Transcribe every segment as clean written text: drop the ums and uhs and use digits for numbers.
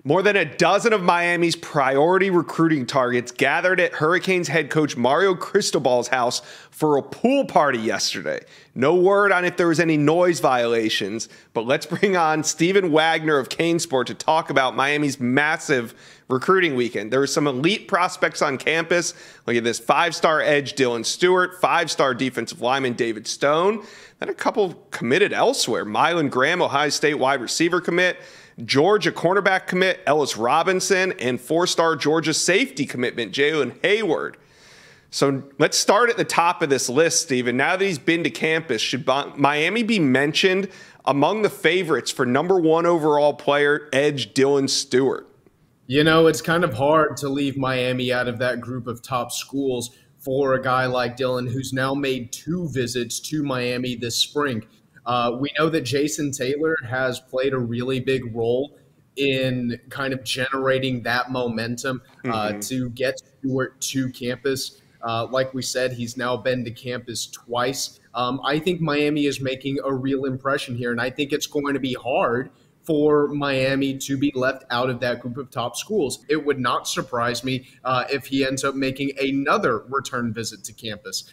More than a dozen of Miami's priority recruiting targets gathered at Hurricanes head coach Mario Cristobal's house for a pool party yesterday. No word on if there was any noise violations, but let's bring on Stephen Wagner of Canesport to talk about Miami's massive recruiting weekend. There were some elite prospects on campus. Look at this: 5-star edge Dylan Stewart, 5-star defensive lineman David Stone, then a couple committed elsewhere. Mylan Graham, Ohio State wide receiver commit, Georgia cornerback commit Ellis Robinson, and 4-star Georgia safety commitment Jalen Hayward. So let's start at the top of this list, Stephen. Now that he's been to campus, should Miami be mentioned among the favorites for #1 overall player, edge Dylan Stewart? You know, it's kind of hard to leave Miami out of that group of top schools for a guy like Dylan, who's now made 2 visits to Miami this spring. We know that Jason Taylor has played a really big role in kind of generating that momentum to get Stewart to campus. Like we said, he's now been to campus twice. I think Miami is making a real impression here, and I think it's going to be hard for Miami to be left out of that group of top schools. It would not surprise me if he ends up making another return visit to campus.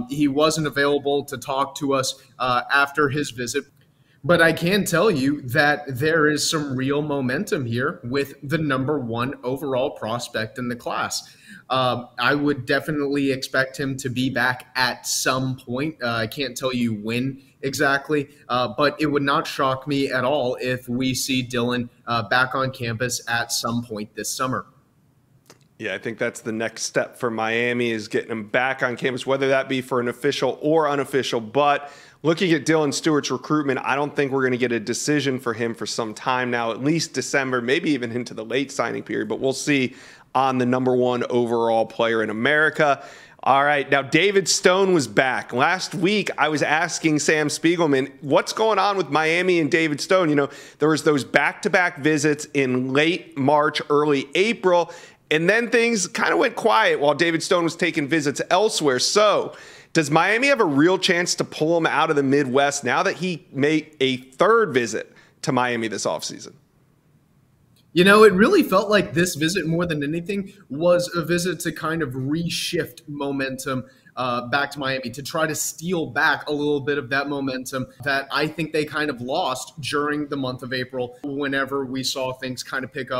He wasn't available to talk to us after his visit, but I can tell you that there is some real momentum here with the #1 overall prospect in the class. I would definitely expect him to be back at some point. I can't tell you when exactly, but it would not shock me at all if we see Dylan back on campus at some point this summer. Yeah, I think that's the next step for Miami, is getting him back on campus, whether that be for an official or unofficial. But looking at Dylan Stewart's recruitment, I don't think we're going to get a decision for him for some time now, at least December, maybe even into the late signing period. But we'll see on the #1 overall player in America. All right, now David Stone was back. Last week, I was asking Sam Spiegelman, what's going on with Miami and David Stone? You know, there was those back-to-back visits in late March, early April, and then things kind of went quiet while David Stone was taking visits elsewhere. So does Miami have a real chance to pull him out of the Midwest now that he made a 3rd visit to Miami this offseason? You know, it really felt like this visit, more than anything, was a visit to kind of reshift momentum back to Miami, to try to steal back a little bit of that momentum that I think they kind of lost during the month of April, whenever we saw things kind of pick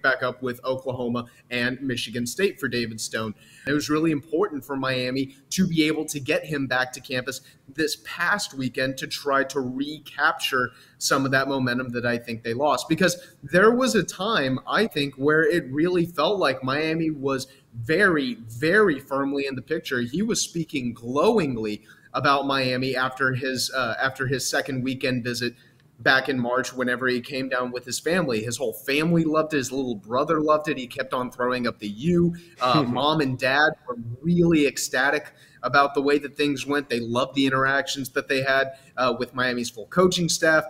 back up with Oklahoma and Michigan State for David Stone. It was really important for Miami to be able to get him back to campus this past weekend to try to recapture some of that momentum that I think they lost. Because there was a time, I think, where it really felt like Miami was very, very firmly in the picture. He was speaking glowingly about Miami after his 2nd weekend visit back in March, whenever he came down with his family. His whole family loved it. His little brother loved it. He kept on throwing up the U. Mom and dad were really ecstatic about the way that things went. They loved the interactions that they had with Miami's full coaching staff,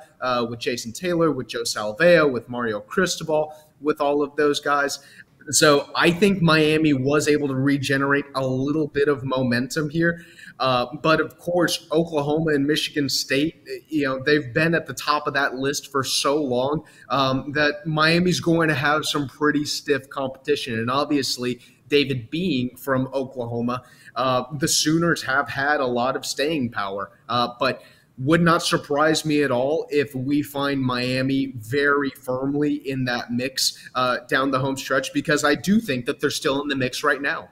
with Jason Taylor, with Joe Salveo, with Mario Cristobal, with all of those guys. So I think Miami was able to regenerate a little bit of momentum here. But of course, Oklahoma and Michigan State, you know, they've been at the top of that list for so long that Miami's going to have some pretty stiff competition. And obviously, David being from Oklahoma, the Sooners have had a lot of staying power. But would not surprise me at all if we find Miami very firmly in that mix down the home stretch, because I do think that they're still in the mix right now.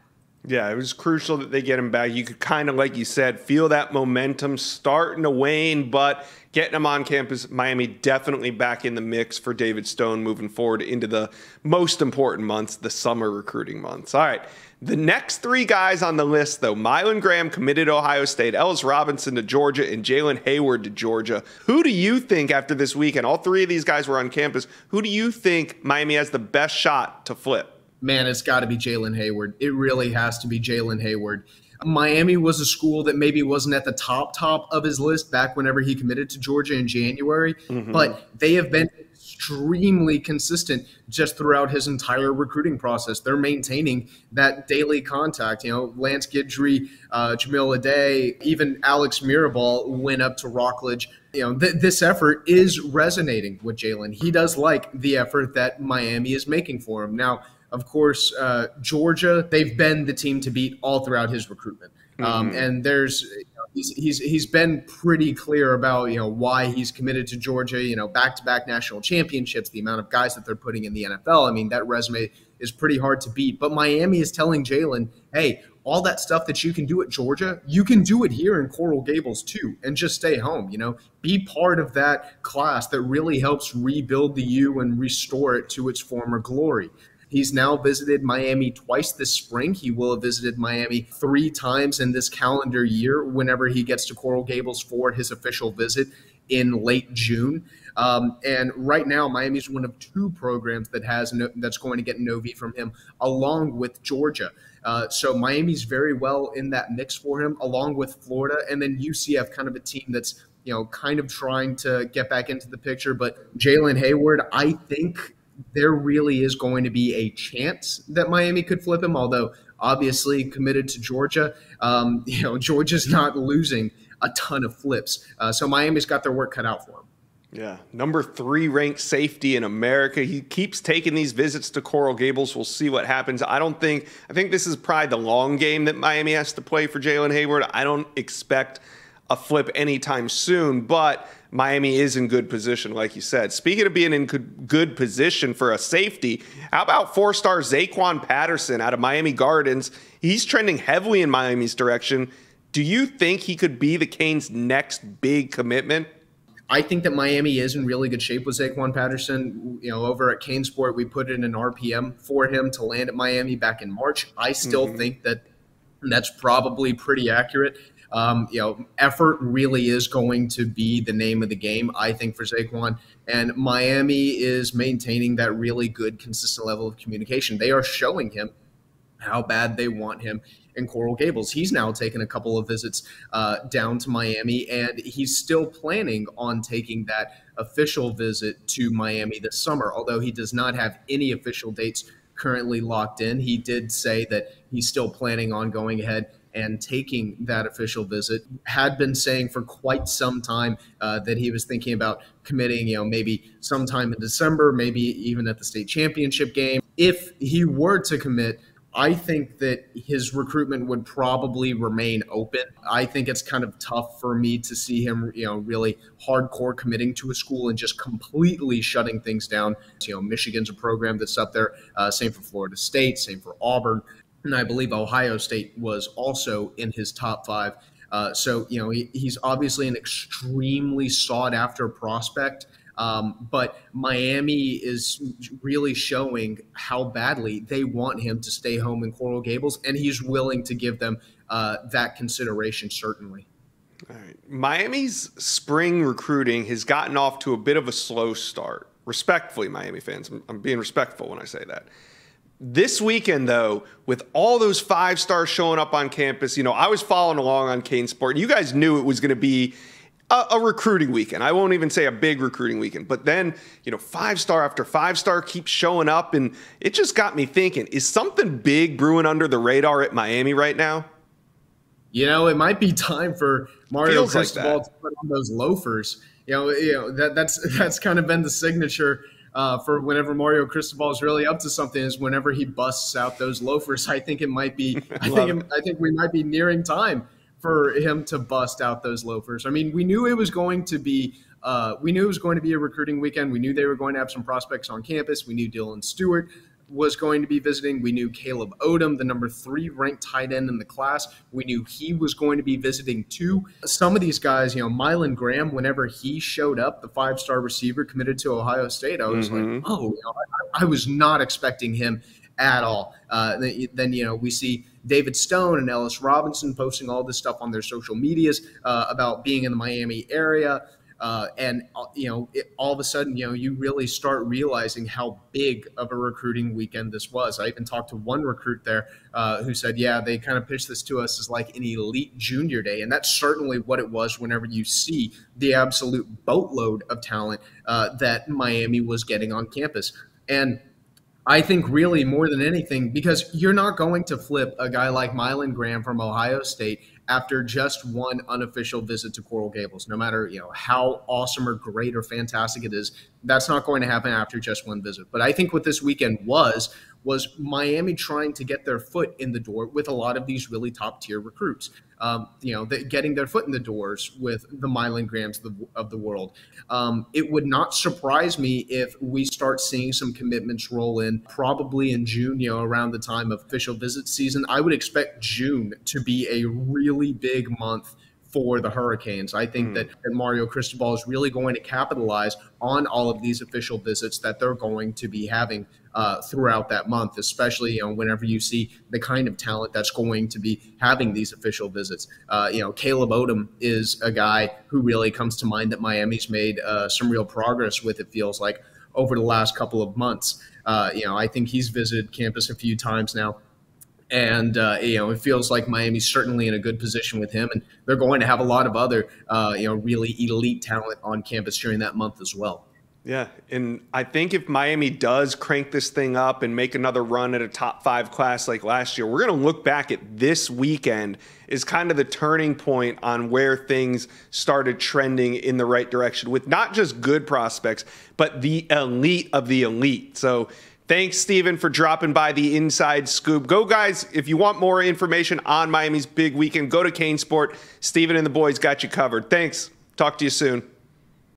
Yeah, it was crucial that they get him back. You could kind of, like you said, feel that momentum starting to wane, but getting him on campus, Miami definitely back in the mix for David Stone moving forward into the most important months, the summer recruiting months. All right, the next 3 guys on the list, though: Mylan Graham committed to Ohio State, Ellis Robinson to Georgia, and Jalen Hayward to Georgia. Who do you think, after this weekend, all 3 of these guys were on campus, who do you think Miami has the best shot to flip? Man, it's got to be Jalen Hayward. It really has to be Jalen Hayward. Miami was a school that maybe wasn't at the top of his list back whenever he committed to Georgia in January, but they have been extremely consistent just throughout his entire recruiting process. They're maintaining that daily contact. You know, Lance Guidry, Jamil Aday, even Alex Mirabal went up to Rockledge This effort is resonating with Jalen. He does like the effort that Miami is making for him. Now, of course, Georgia, they've been the team to beat all throughout his recruitment. And he's been pretty clear about why he's committed to Georgia. Back-to-back national championships, the amount of guys that they're putting in the NFL. I mean, that resume is pretty hard to beat. But Miami is telling Jalen, hey, all that stuff that you can do at Georgia, you can do it here in Coral Gables too, and just stay home. Be part of that class that really helps rebuild the U and restore it to its former glory. He's now visited Miami twice this spring. He will have visited Miami 3 times in this calendar year whenever he gets to Coral Gables for his official visit in late June. And right now, Miami's one of 2 programs that's going to get an OV from him, along with Georgia. So Miami's very well in that mix for him, along with Florida, and then UCF, kind of a team that's kind of trying to get back into the picture. But Jalen Hayward, I think there really is going to be a chance that Miami could flip him, although obviously committed to Georgia. Georgia's not losing a ton of flips. So Miami's got their work cut out for him. Yeah, number 3 ranked safety in America. He keeps taking these visits to Coral Gables. We'll see what happens. I think this is probably the long game that Miami has to play for Jalen Hayward. I don't expect a flip anytime soon, but Miami is in good position, like you said. Speaking of being in good position for a safety, how about 4-star Zaquan Patterson out of Miami Gardens? He's trending heavily in Miami's direction. Do you think he could be the Canes' next big commitment? I think that Miami is in really good shape with Zaquan Patterson. Over at Canesport, we put in an RPM for him to land at Miami back in March. I still think that that's probably pretty accurate. Effort really is going to be the name of the game, I think, for Zaquan. And Miami is maintaining that really good, consistent level of communication. They are showing him how bad they want him in Coral Gables. He's now taken a couple of visits down to Miami, and he's still planning on taking that official visit to Miami this summer, although he does not have any official dates currently locked in. He did say that he's still planning on going ahead and taking that official visit. Had been saying for quite some time that he was thinking about committing, maybe sometime in December, maybe even at the state championship game. If he were to commit, I think that his recruitment would probably remain open. I think it's kind of tough for me to see him, really hardcore committing to a school and just completely shutting things down. Michigan's a program that's up there. Same for Florida State, same for Auburn. And I believe Ohio State was also in his top 5. So he's obviously an extremely sought-after prospect. But Miami is really showing how badly they want him to stay home in Coral Gables, and he's willing to give them that consideration, certainly. All right. Miami's spring recruiting has gotten off to a bit of a slow start. Respectfully, Miami fans, I'm being respectful when I say that. This weekend, though, with all those 5-stars showing up on campus, I was following along on Canesport, and you guys knew it was going to be a recruiting weekend. I won't even say a big recruiting weekend, but then, 5-star after 5-star keeps showing up, and it just got me thinking, is something big brewing under the radar at Miami right now? It might be time for Mario Cristobal to put on those loafers. That's kind of been the signature for whenever Mario Cristobal is really up to something, is whenever he busts out those loafers. I think it might be. I think we might be nearing time for him to bust out those loafers. I mean, we knew it was going to be. We knew it was going to be a recruiting weekend. We knew they were going to have some prospects on campus. We knew Dylan Stewart was going to be visiting. We knew Caleb Odom, the number 3 ranked tight end in the class. We knew he was going to be visiting too. Some of these guys, Mylan Graham, whenever he showed up, the 5-star receiver committed to Ohio State, I was like, oh, I was not expecting him at all. Then we see David Stone and Ellis Robinson posting all this stuff on their social medias about being in the Miami area. And all of a sudden, you really start realizing how big of a recruiting weekend this was. I even talked to one recruit there who said, yeah, they kind of pitched this to us as like an elite junior day. And that's certainly what it was whenever you see the absolute boatload of talent that Miami was getting on campus. And I think really more than anything, because you're not going to flip a guy like Mylan Graham from Ohio State after just one unofficial visit to Coral Gables. No matter, how awesome or great or fantastic it is, that's not going to happen after just one visit. But I think what this weekend was Miami trying to get their foot in the door with a lot of these really top tier recruits. Getting their foot in the doors with the Milan Grahams of the world. It would not surprise me if we start seeing some commitments roll in probably in June, around the time of official visit season. I would expect June to be a really big month for the Hurricanes. I think that Mario Cristobal is really going to capitalize on all of these official visits that they're going to be having throughout that month, especially whenever you see the kind of talent that's going to be having these official visits. Caleb Odom is a guy who really comes to mind that Miami's made some real progress with, it feels like, over the last couple of months. I think he's visited campus a few times now. And, it feels like Miami's certainly in a good position with him. And they're going to have a lot of other, really elite talent on campus during that month as well. Yeah, and I think if Miami does crank this thing up and make another run at a top 5 class like last year, we're going to look back at this weekend as kind of the turning point on where things started trending in the right direction with not just good prospects, but the elite of the elite. So thanks, Stephen, for dropping by the Inside Scoop. Go, guys, if you want more information on Miami's big weekend, go to Canesport. Stephen and the boys got you covered. Thanks. Talk to you soon.